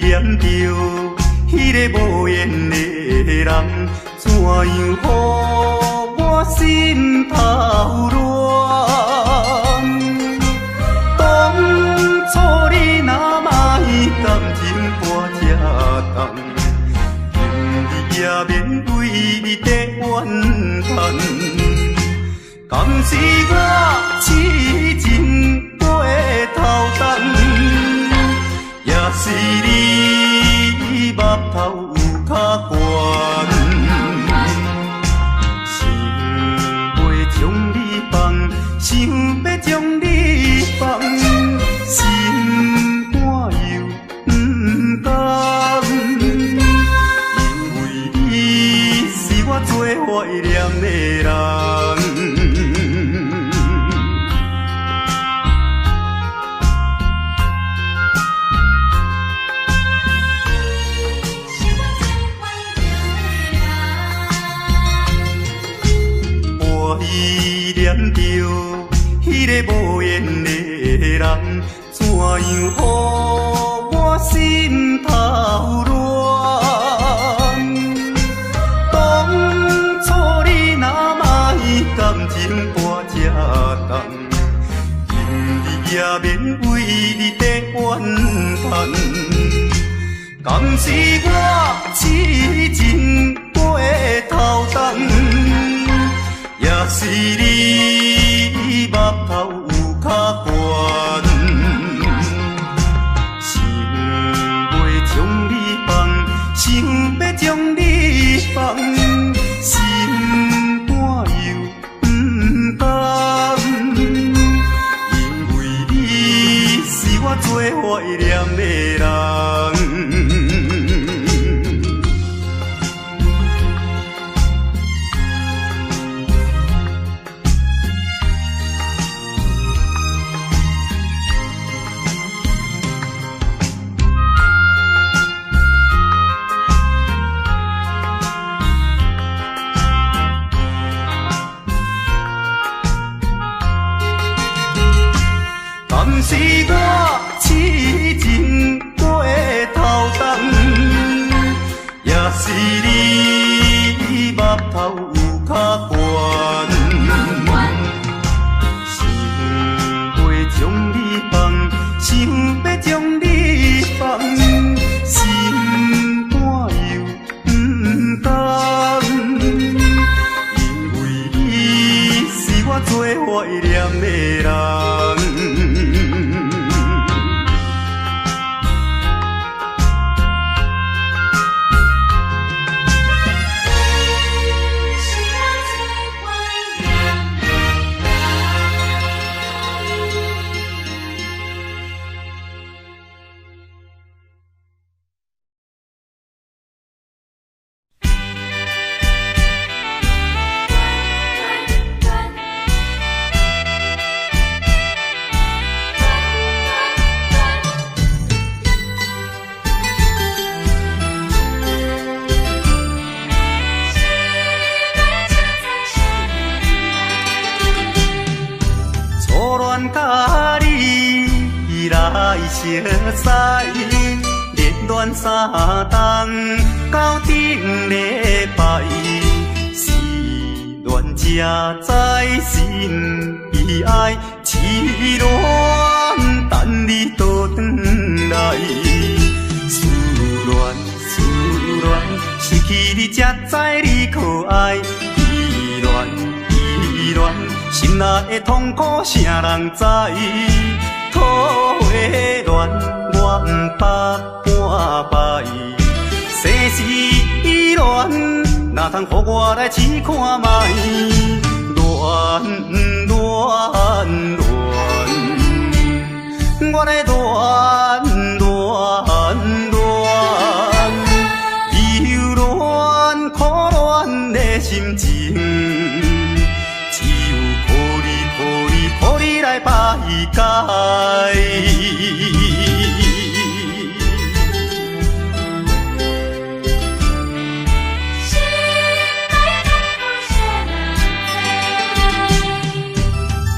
念着迄个无缘的人，怎样予我心头乱？当初你若卖感情半只重，今日也免为你在怨叹。敢是我痴情过头重，也是你目头有较悬，想要将你放，想要将你放，心肝又不甘，因为你是我最怀念的人。依念着迄个无缘的人，怎样予我心头乱？当初你若卖感情半只重，今日也免为你在怨叹。敢是我痴情过头重？也是你目头有较悬，想要将你放，想要将你放，心肝又不甘，因为你是我最怀念的人。敢是我痴情过头重，也是你目头有较悬，想要将你放，想要将你放，心肝又不甘，因为你是我最怀念的人。甲你来熟悉，热恋三冬到顶礼拜，是恋才知心悲哀，痴恋等你倒转来，思恋失去你才知你可爱，依恋。心内的痛苦，谁人知？土花恋，愿百般败。世事恋，哪通予我来试看卖？恋，我来恋，忧恋苦恋的心情。予你来排解，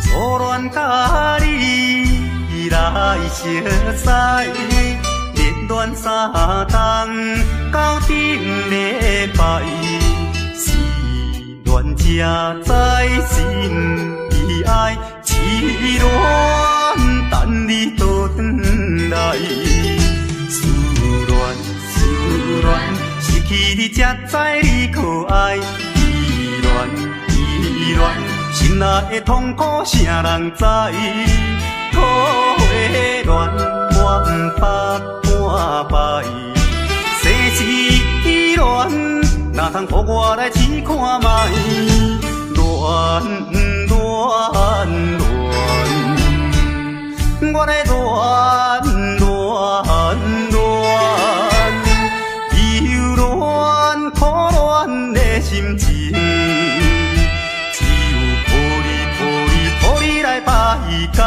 初恋甲你来熟悉，热恋三冬，到顶礼拜，是恋才知心悲哀，痴恋等你倒转来。思恋，失去你才知你可爱。依恋，心内的痛苦谁人知？土的恋，我不捌半摆。世事恋，哪通予我来试看卖？恋，我来恋。忧恋、苦恋的心情，只有抱你来排解。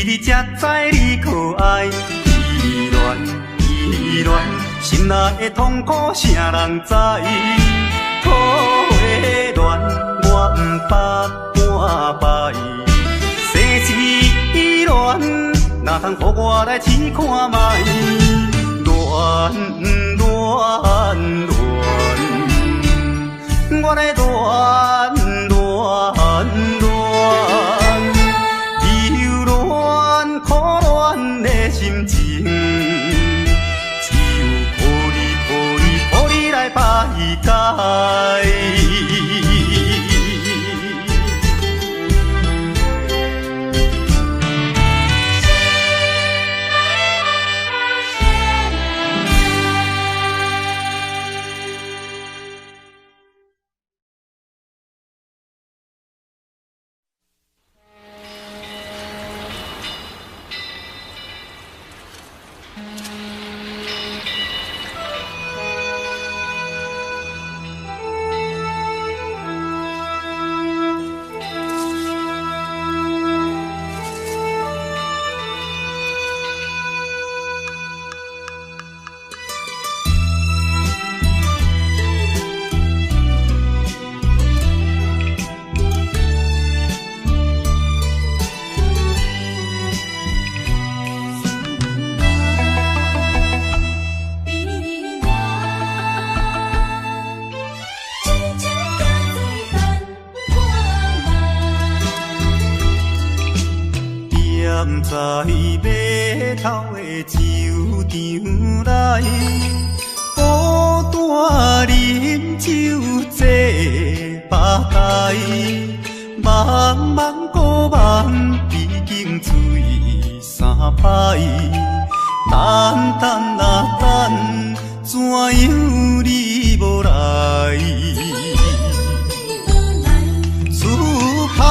你才知你可爱，依恋，心内的痛苦谁人知？土的恋，我不捌半摆。世事恋，哪通予我来试看卖？恋，我来恋。心情，只有抱你来排解。在码头的酒场内，孤单饮酒坐吧台，茫茫孤梦已经醉三摆，等啊等，怎样你无来？此项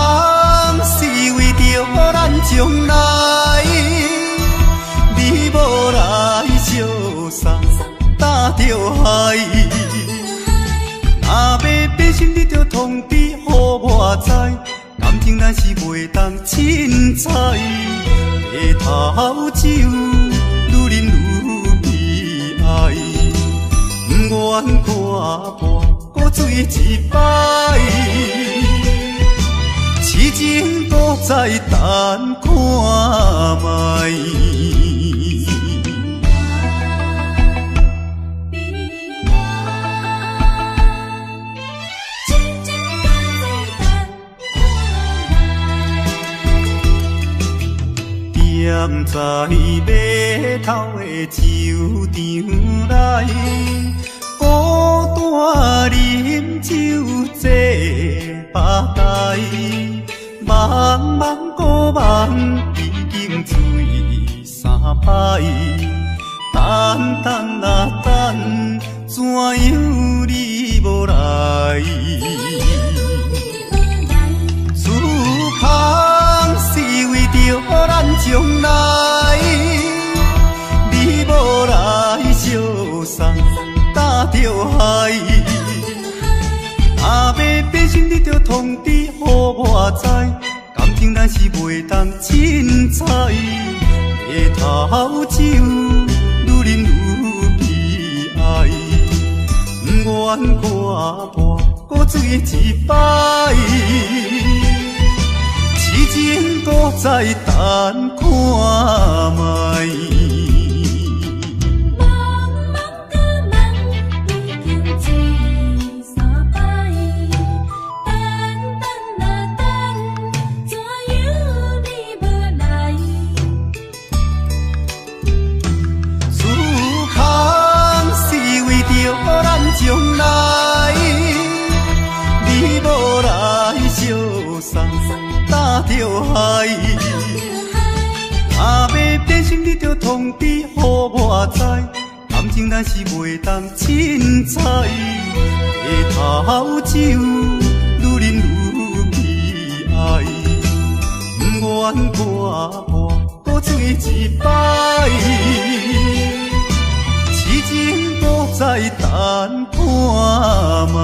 是为着咱将来，你无来相送，担着害。若要变心，你着通知予我知，感情咱是袂当凊彩。下头酒愈饮愈悲哀，不愿看破搁醉一摆。痴情搁再等看卖。踮在码头的酒场内，孤单饮酒坐吧台，茫茫孤梦已经醉三摆，等啊等，怎样你无来？此项是为着咱将来，你无来相送，担着害。要变心，你着通知予我知，感情咱是袂当凊彩。日头酒愈啉愈悲哀，不愿挂破搁醉一摆。痴情搁再等看卖。将来，你无来相送，担着害。若要变心，你着通知予我知，感情咱是袂当凊彩。日头酒愈啉愈悲哀，不愿挂破搁醉一摆。痴情搁再等看卖。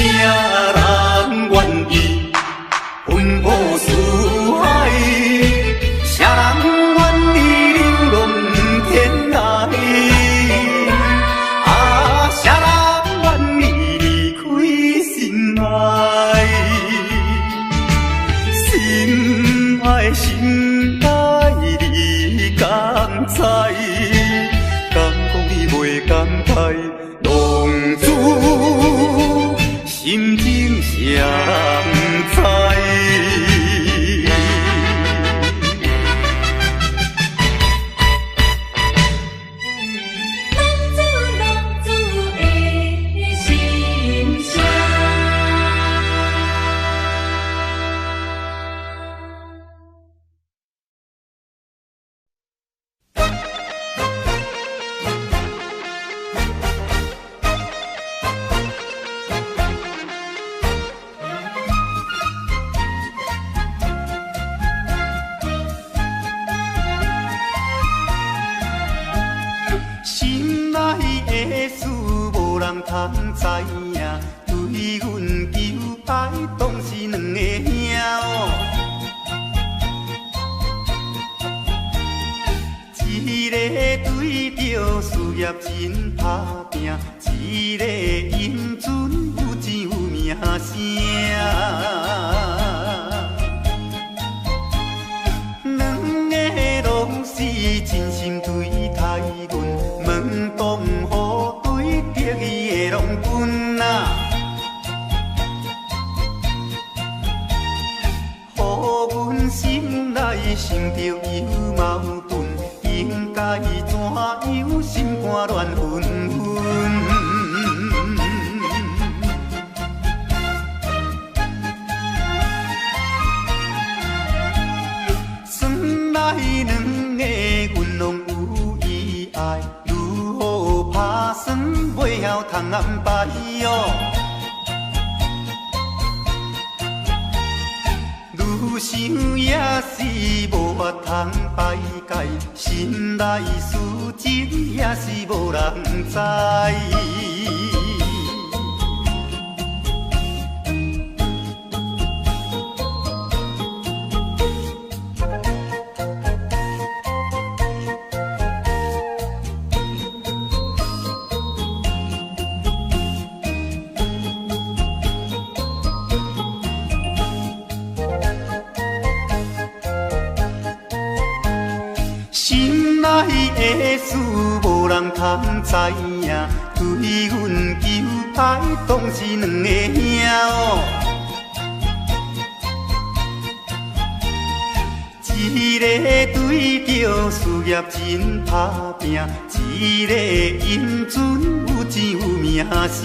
人愿意奔波四海？啥人愿意流浪天涯？啊，啥人愿意离开心爱？心爱你敢知？敢讲你袂感慨？浪子心情谁人知？通知影，对阮求爱，当是两个兄哦。一个对着事业真打拼，一个因准有钱有名声。两个拢是真心对待阮，门当户对得意的拢分啊，予阮心内想着有矛盾，应该怎样心肝乱纷纷。算来两个阮拢有意爱，如何打算袂晓通安排哟？愈想也是无法通排解，心内事情也是无人知。心内的事无人通知影，对阮求爱当是两个兄哦。一个对着事业真打拼，一个因准有钱有名声。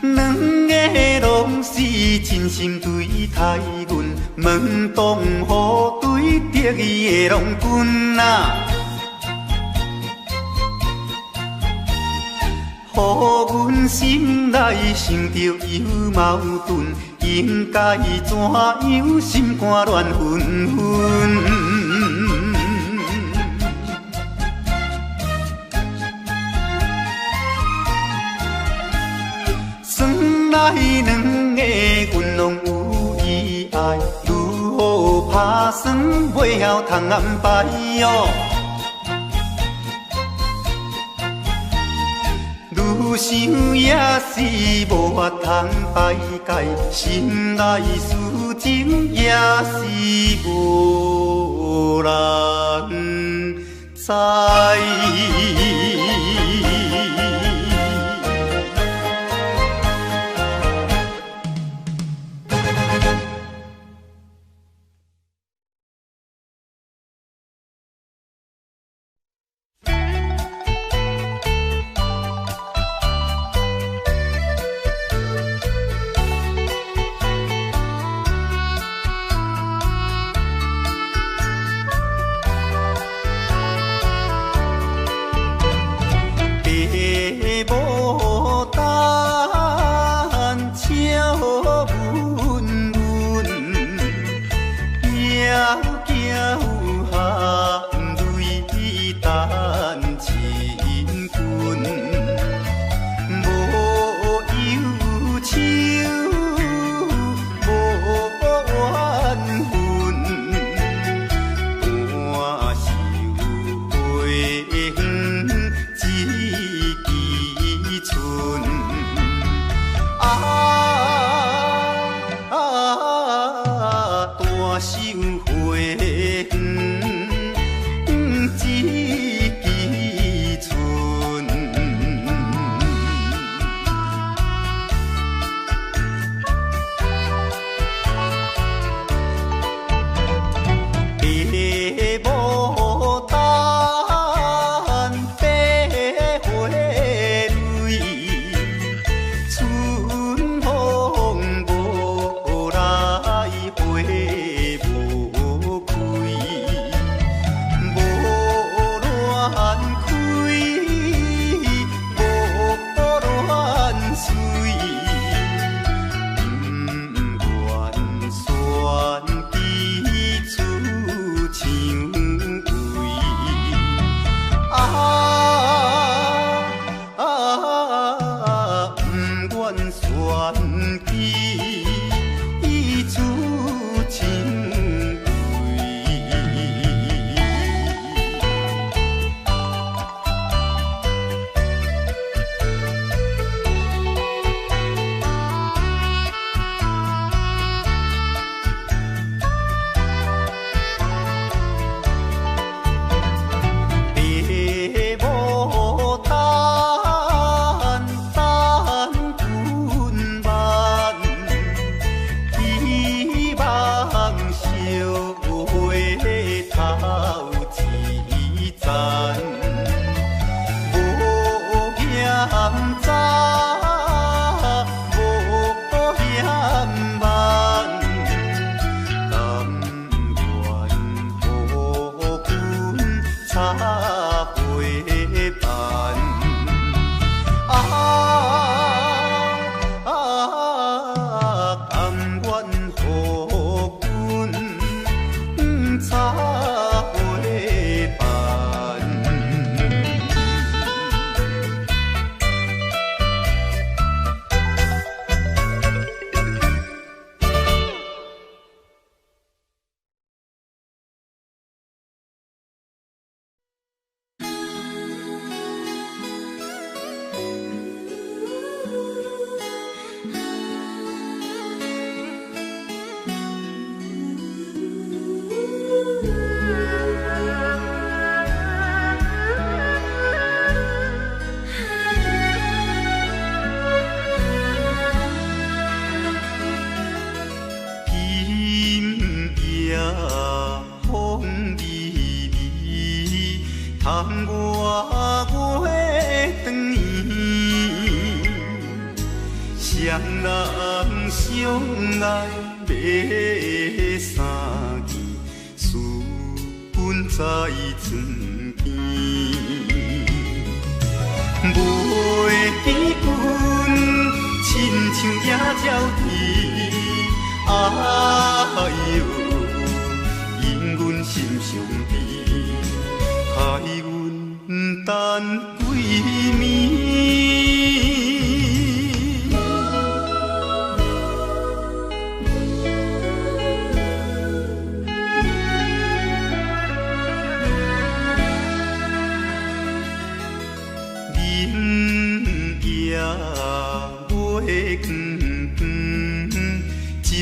两个拢是真心对待阮，门当户对得意的拢分啊，予阮心内想着有矛盾，应该怎样心肝乱纷纷。算来两个阮拢有意爱，如何打算袂晓通安排哟？愈想也是无法通排解，心内事情也是无人知。双人相爱要三更，思阮在床边，袂记阮亲像野鸟啼，哎哟，因阮心伤悲，害阮等几暝。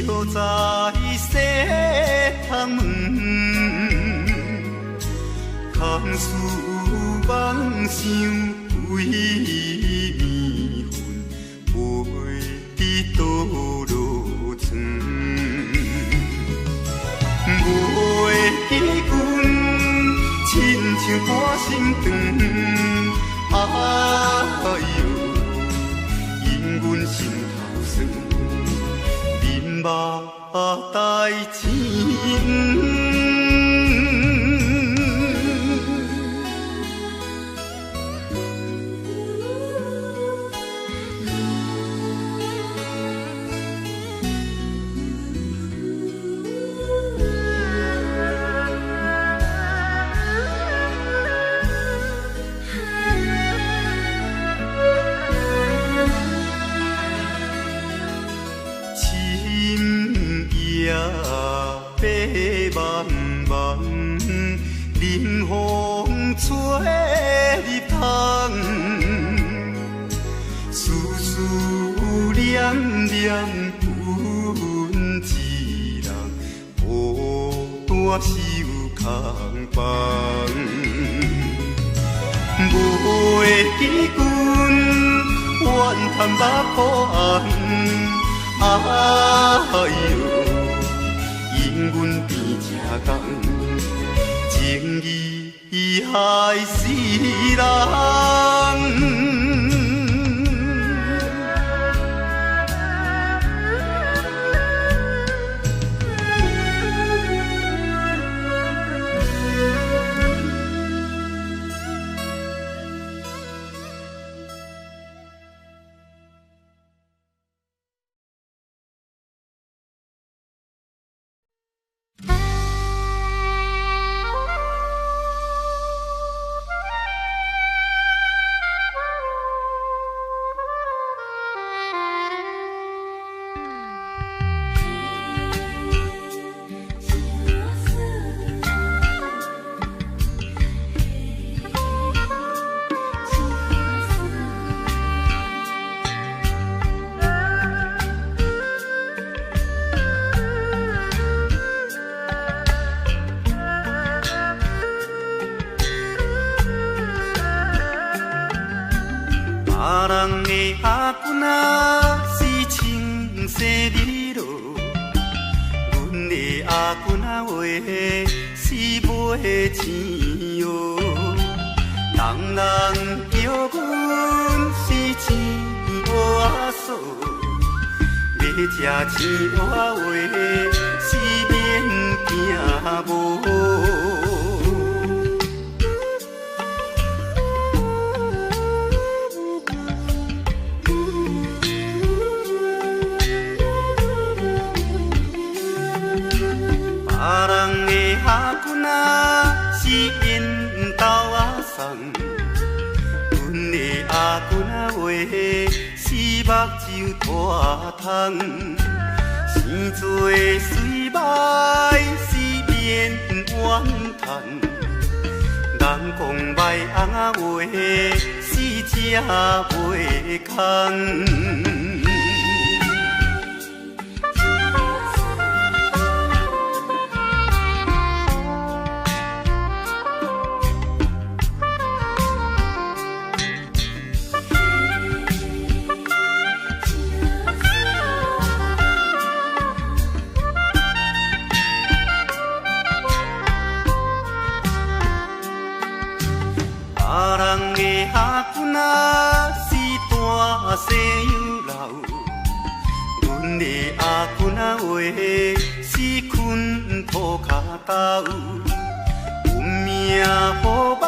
照在西窗门，空思梦想为暝昏，袂知倒落床。袂记阮亲像半心肠，哎哟，因阮心头酸。目代情。茫茫，冷风吹入窗，丝丝念念阮一人，孤单守空房。袂记阮怨叹目苦红，哎哟。因阮变这工，情义害死人。别人的阿君仔是青色美罗，阮的阿君仔话是买钱哟。人人叫阮是钱乌嫂，要吃钱乌话是免惊无。别人的阿君仔是因兜阿送，阮的阿君仔话是目睭大窗，生做水歹是免怨叹，人讲歹翁仔话是吃袂空。别人的阿君仔是大西洋老，阮的阿君啊话，是困土脚豆，有命好歹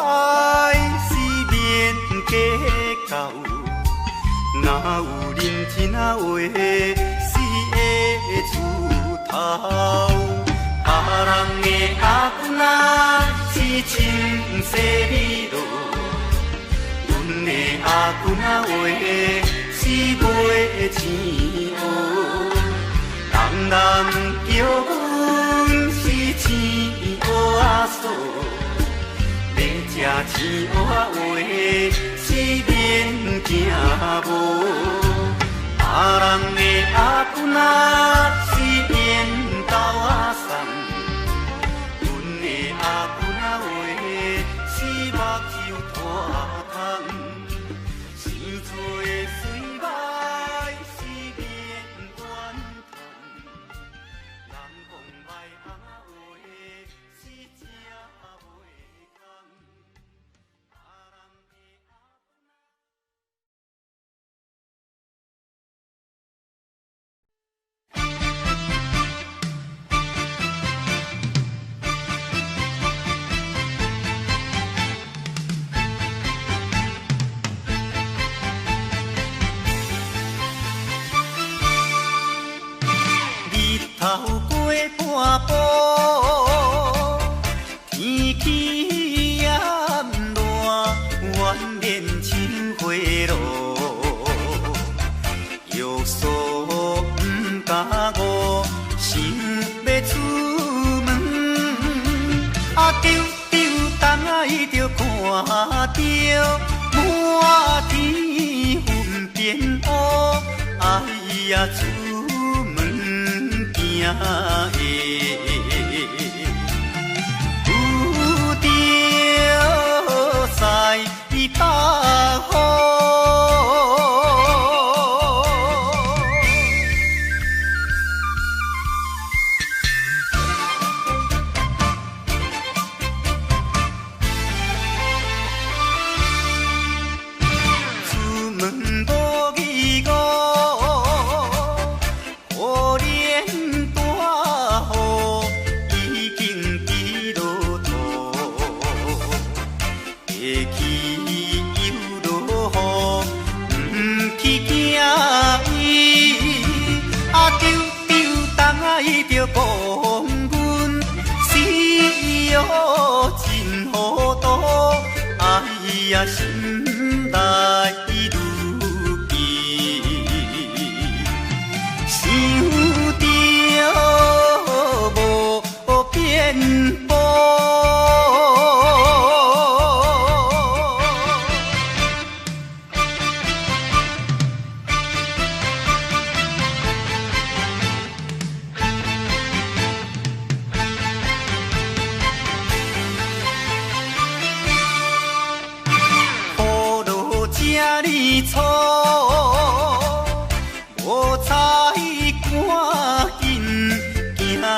是免计较。若有认真啊话，是会出头。别人的阿君啊是清洗美路，阮的阿君啊话是卖钱乌。人人叫阮是钱乌仔嫂，要食钱乌仔话是免惊无。别人的阿君啊是缘投仔送，阮的阿君啊话是目睭拖空。生做水歹是免怨叹，人讲歹阿话是正袂空。日头过半晡，天气炎热，怨念像花露。约束不敢误，想要出门，丢东爱着看着满天云变乌，哎呀出门行的，有着西北风。出门无义务，可怜大雨已经滴落土，会去又落雨，不去惊伊。丢东爱着讲阮死哦真糊涂，哎呀心内如记，想着无变步。雨落这哩粗，无彩赶紧行来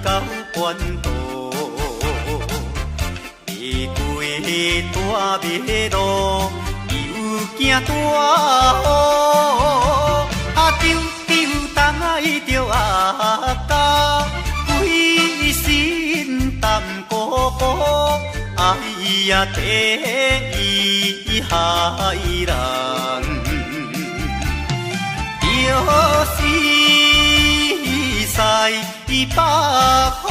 到关渡，爬过大马路，又惊大雨。丢东爱着阿家，规身淡糊糊，哎呀地伊害人，就是西北风。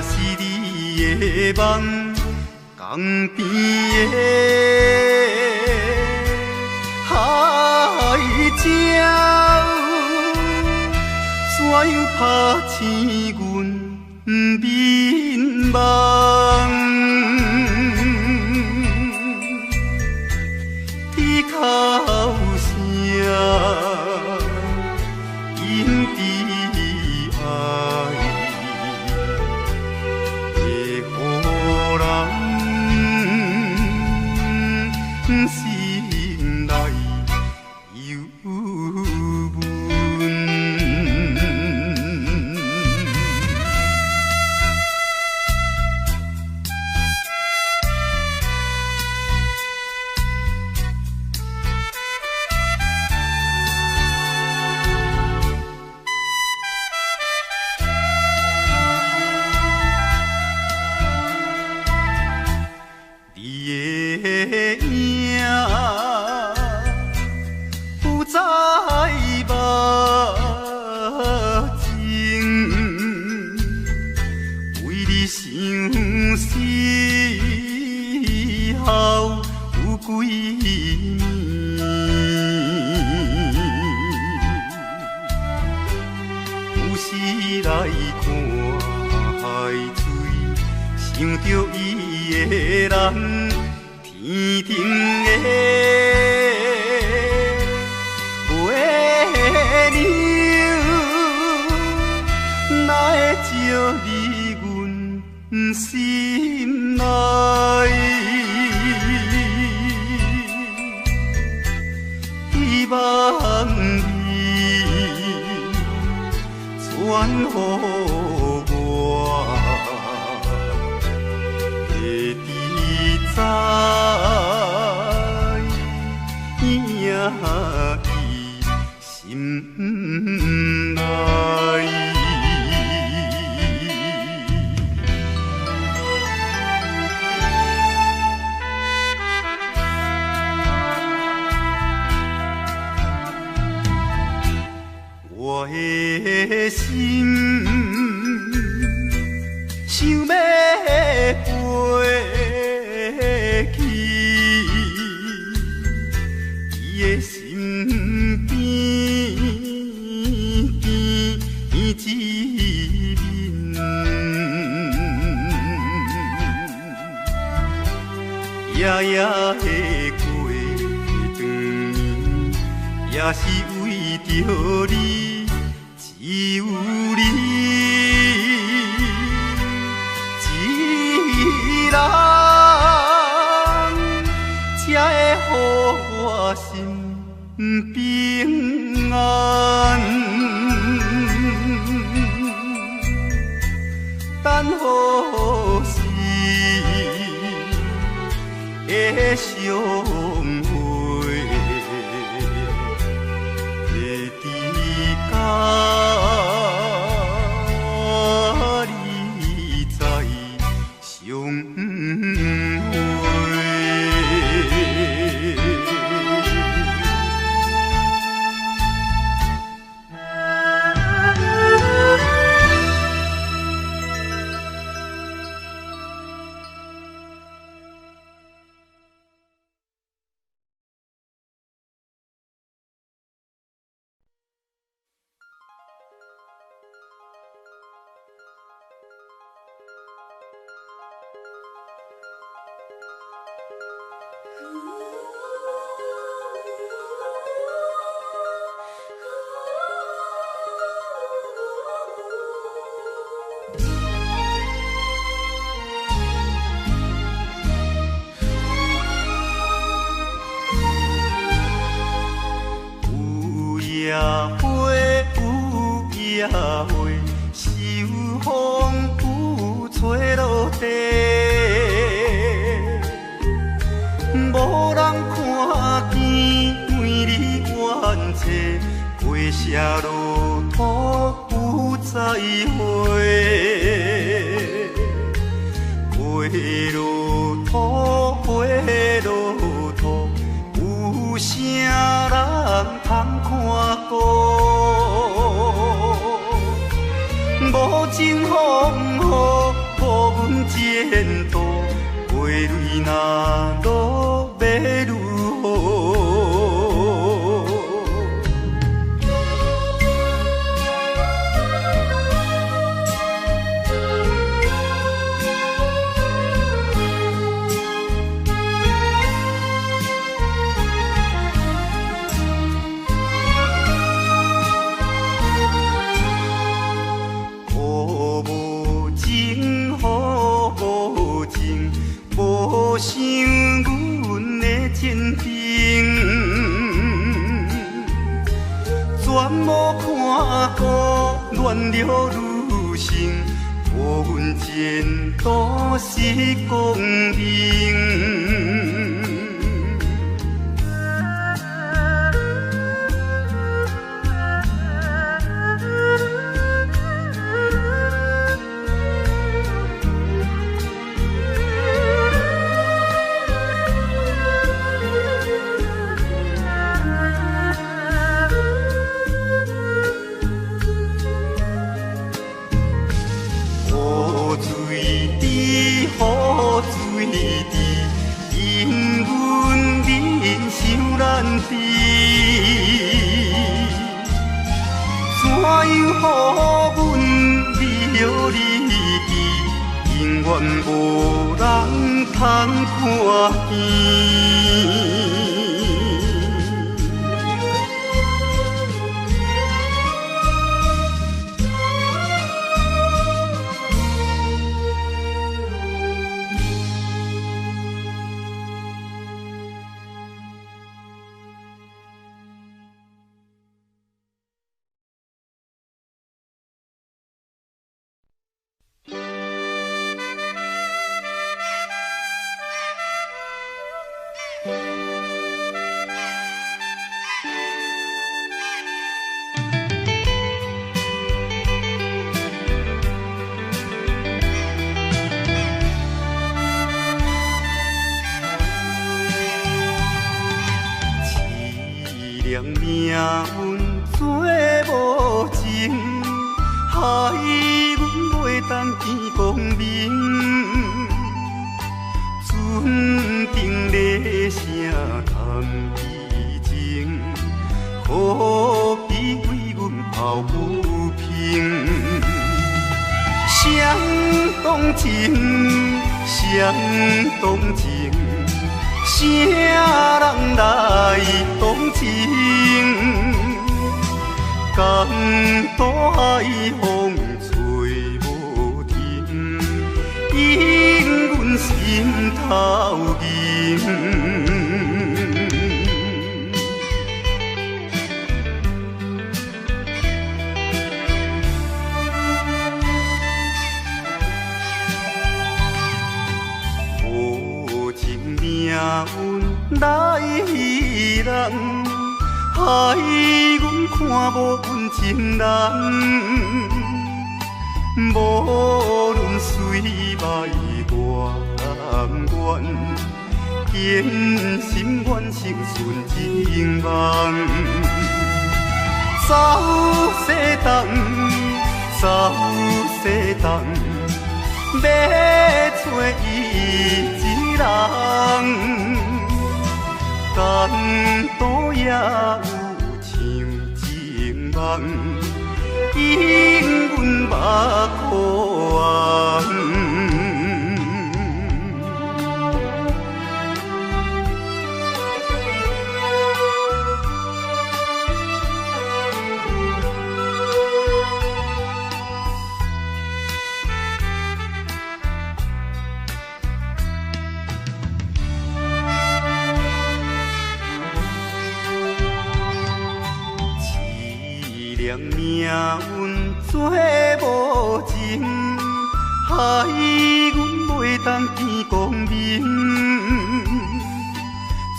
是你的梦，江边的海鸟，怎样拍醒阮眠梦？伊哭声，因伫爱，会予人心内忧闷。想着伊的人，天顶的月亮，哪会照入阮心内？希望你传予我。在伊心内。我的心想要飞去伊的身边，见一面，夜夜的过长年，也是为着你，只有你。才会予我心平安，等好时的相会，会伫甲你再相会。野花秋风有吹落地，无人看见每日怨嗟，花谢落土有再会，花落土，花落土，有啥人通看过？无情风雨，坚定，全无看过乱了女性，无阮前途是光明。雨水滴，因阮人想难治。怎样予阮了你记？永远无人通看见。命运做无情，害阮袂当见光明。船顶咧声谈悲情，可比为阮抱不平。相同情，相同情。啥人来同情？江渡海风吹无停，引阮心头凝。命运来戏人，害阮看无阮情人。无论水歹我甘愿，坚心愿成顺情梦。走西东，走西东，要找伊。人，江渡也有像情梦，引阮目眶红。命运做无情，害阮袂当见光明。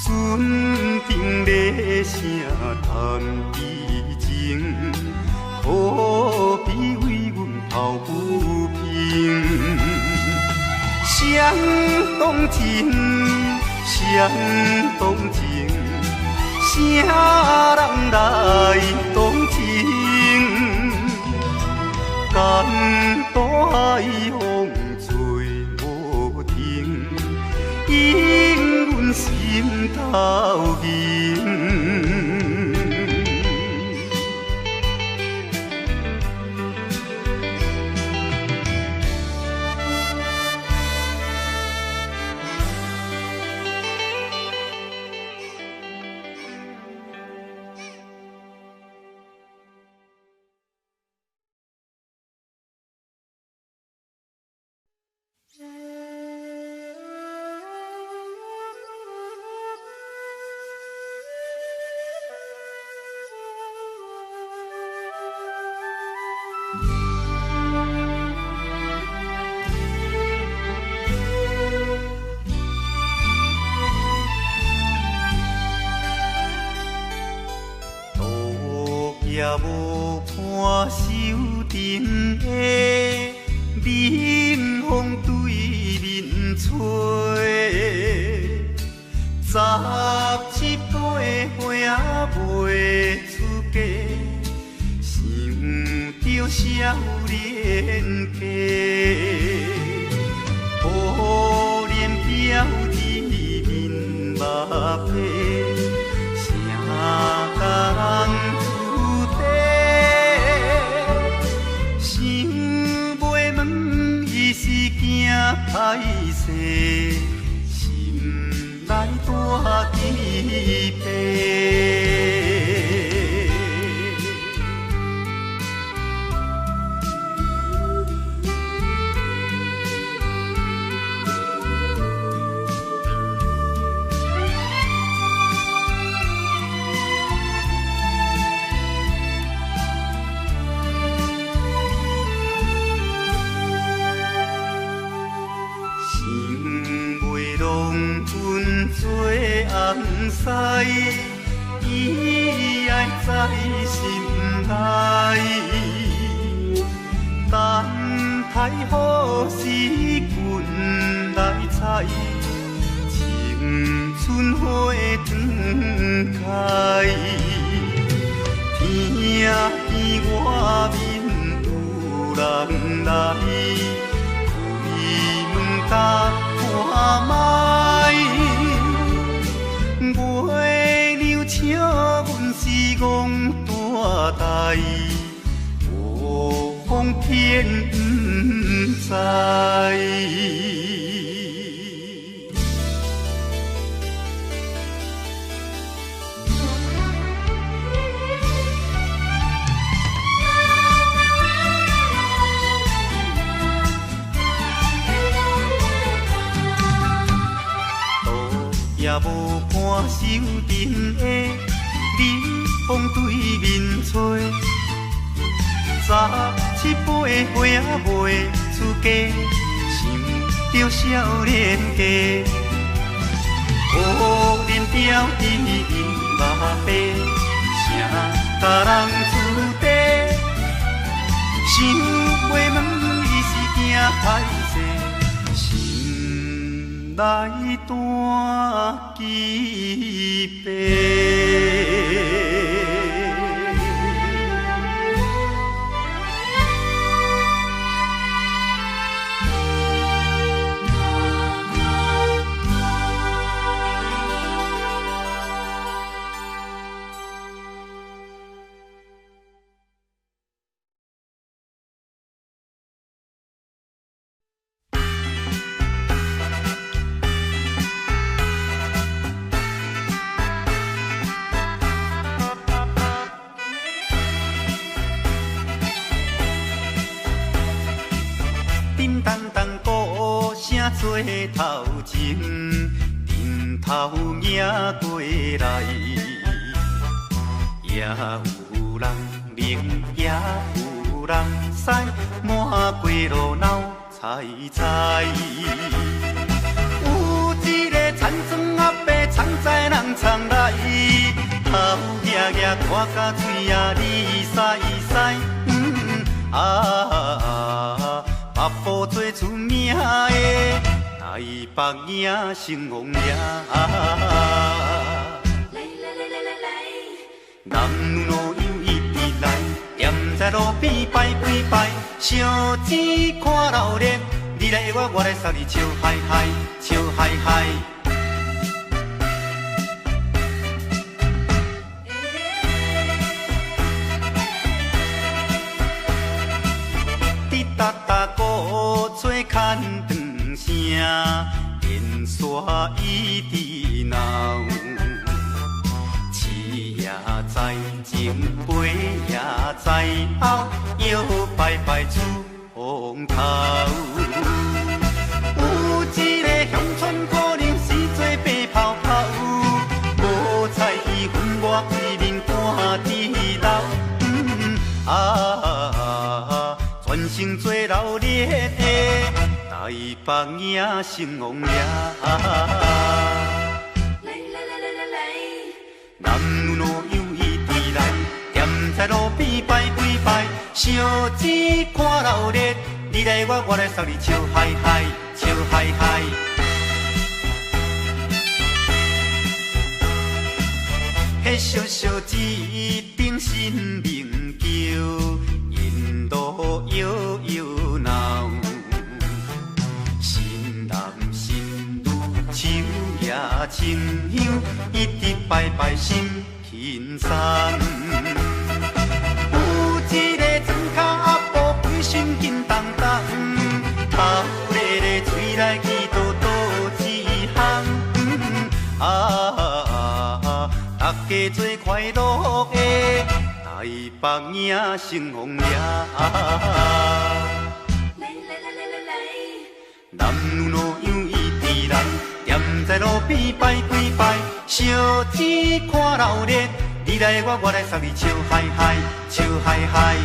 船顶咧声谈悲情，可比为阮抱不平。相同情，相同情。啥人来同情？江渡海风吹无停，引阮心头凝。也无伴手顶的冷风对面吹。17岁花袂出嫁，想着少年家。可怜表弟面目白，谁甲人注地？想袂问伊是惊歹势，心内大疑白。做红婿，伊爱在心内，等待好时运来采，青春花长开。听见外面有人来，开门打看卖。月娘笑阮是戆大代，无风骗不知。也无伴手顶的冷风对面吹，17岁花袂出嫁，想着少年家。可怜表弟目白，谁甲人注地？想袂问伊是惊歹势，心内大疑白。做头前，阵头迎过来，也有人明，也有人使，满街路闹采采。有一个田庄阿伯，田在人藏来，头额额看甲嘴也哩塞塞，目步做出名的。台北赢成王爷，男女老幼一直来，踮在路边摆几摆，烧钱看热闹，你来我，我来送你笑嗨嗨，笑嗨嗨。滴答答鼓吹牵长声。电线一直闹，市也在前，背也在后，摇摆摆出风头。有一个乡村姑娘生做白泡泡，无彩伊分我对面看地老，全身做老烈的。台北赢成王爷，男女老幼一直来，踮在路烧钱看热烈，你来我来，送你笑嗨嗨，笑嗨嗨。迄烧烧钱顶神明桥，引路摇摇闹。新男新女手也亲香，一直拜拜心轻松。有一个庄脚阿婆规身紧当当，头咧咧嘴来去倒倒一项。大家做快乐的台北影成风了。男女老幼伊伫人，踮在路边摆几摆，烧钱看热烈，你来我来，送你笑嗨嗨，笑嗨嗨。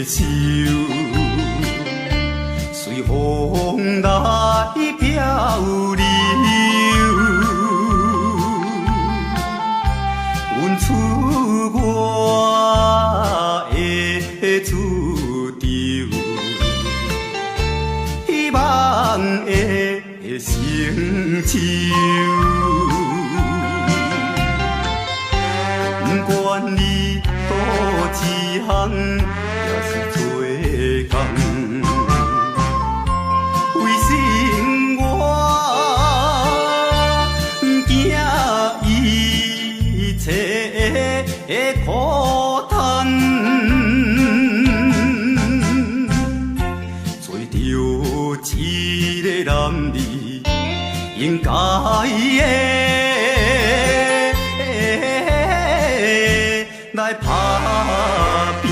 愁，随风来漂流。阮出我的厝场，希望会成就。不管你倒一项，也是做工，为生活惊一切的苦叹，做着一个男儿应该的。来打拼。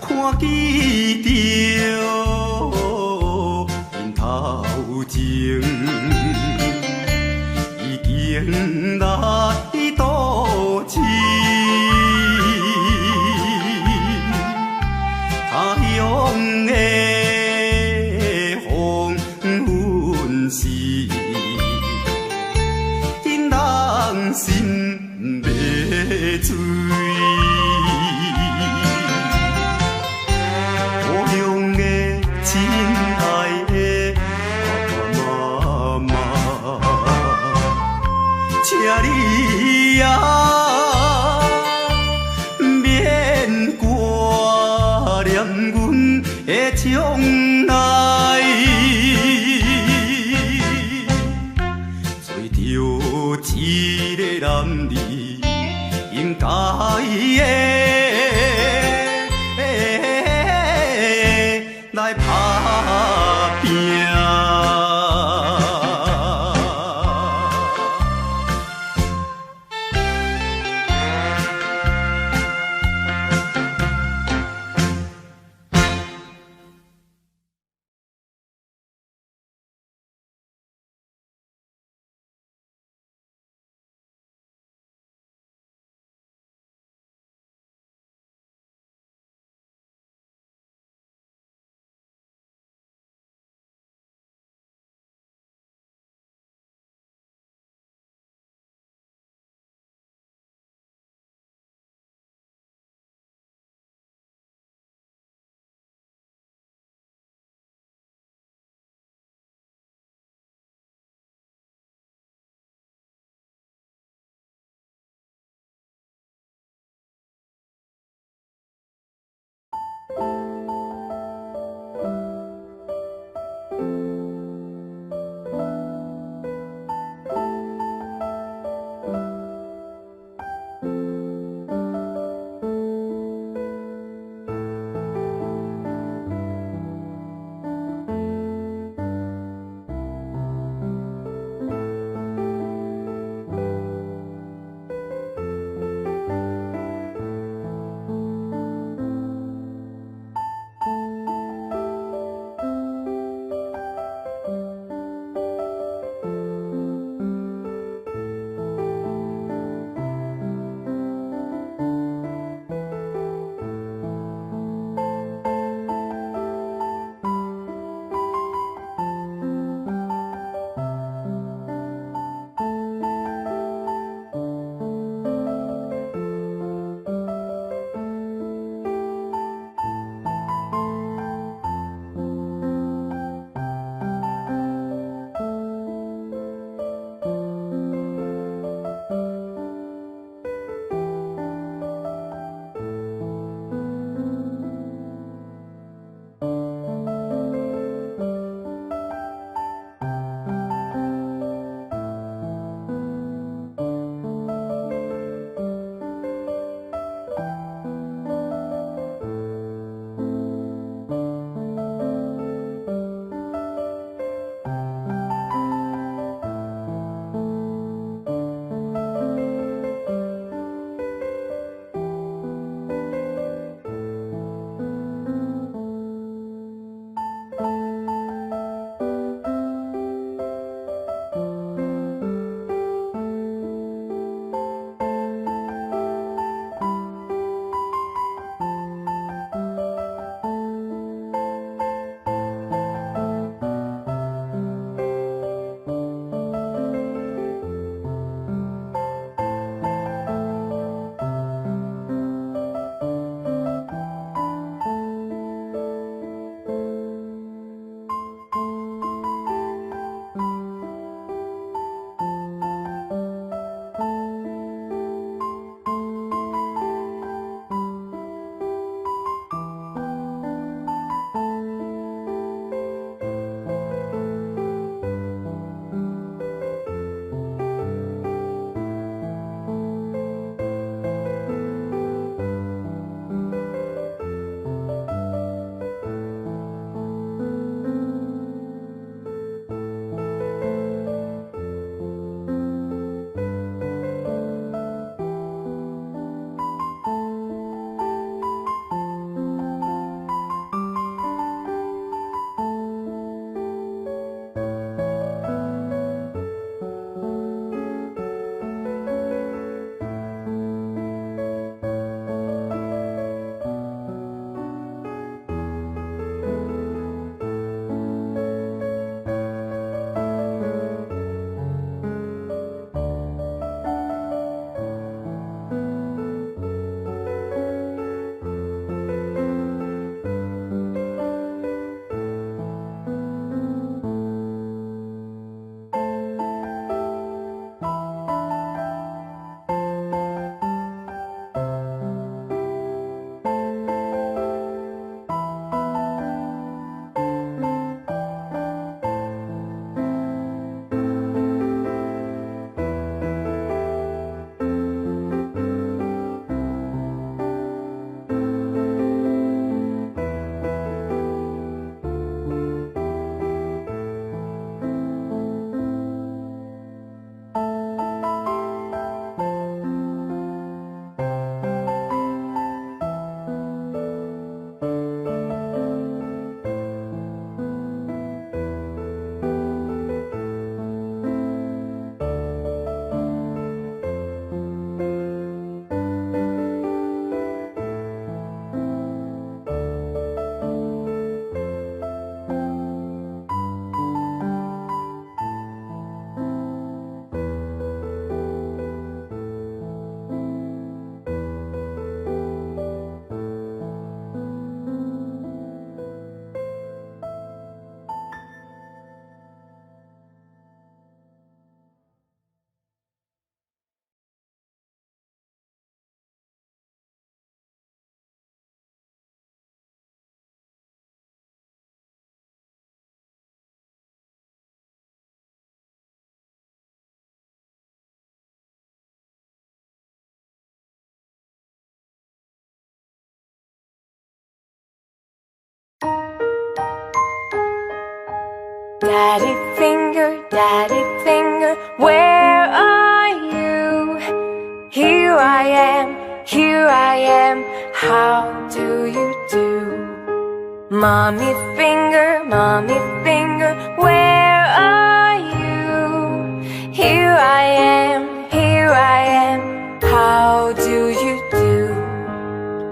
看见着因头前。迎来倒市，他乡的黄昏时，因人心要醉。故乡的亲爱的爸爸妈妈。请你也免挂念阮的将来，做着一个男儿应该的来打拼。Daddy finger, where are you? Here I am, how do you do? Mommy finger, where are you? Here I am, how do you do?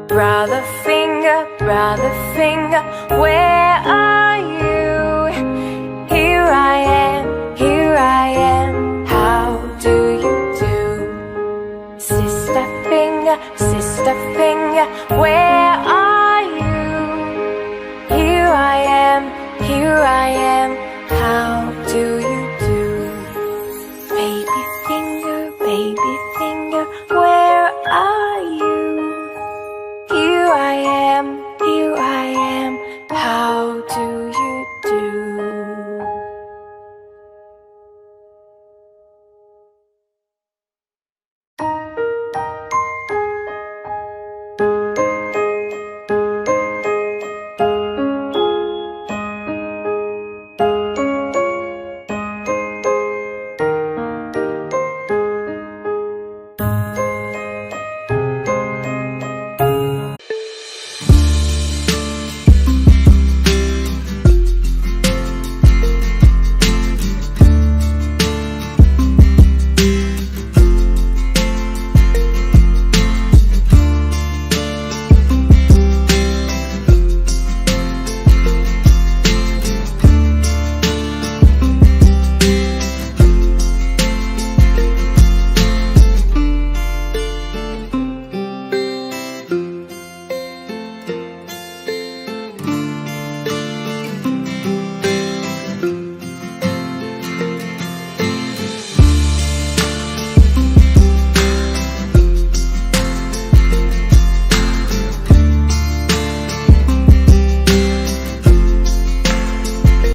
Brother finger, where are you? Here I am, how do you do? Sister finger, where are you? Here I am,